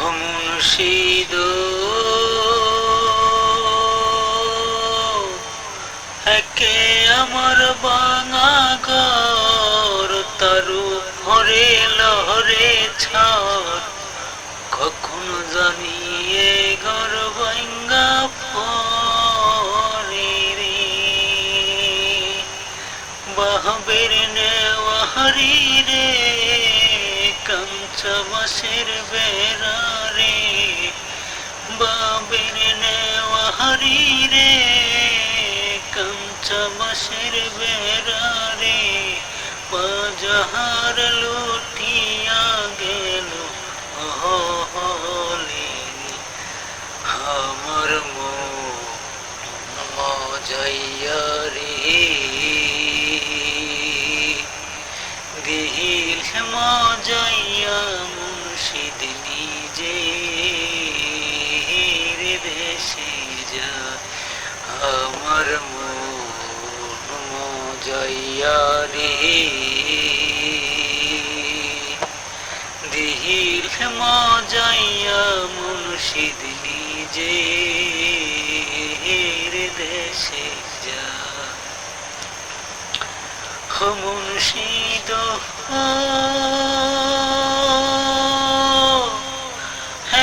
মুর্শিদ একে আমার বাঙা ঘর তারু ভরে লহরে ছাড় কখনো জানিয়ে ঘর ভাঙ্গা পরে রে বাহবের নেওয়ারি রে কাঞ্চা বাঁশের বেড়া রে বাবের নেওয়ারি রে কাঞ্চা বাঁশের বেড়া রে বাজার লুটিয়া গেল হলে আমার মজাইয়া রে দিল মজাইয়া মুর্শিদ নিজে দেশে যা আমার মজাইয়া রে দিল মজাইয়া মুর্শিদ নিজে দেশে যা মুর্শিদ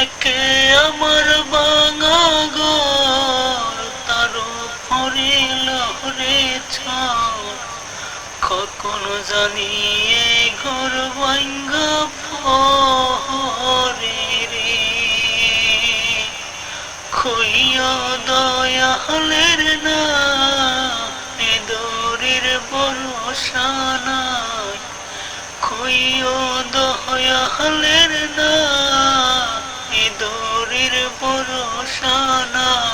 একে আমার বাঙা ঘর তার পরে লহরে ছাড় কখনো জানিয়ে ঘর ভাঙ্গা পরে রে খুইয়া দয়ালের না দৌড়ের ভরসা নাই খুইও দয়ালের না দৌড়ের ভরসা নাই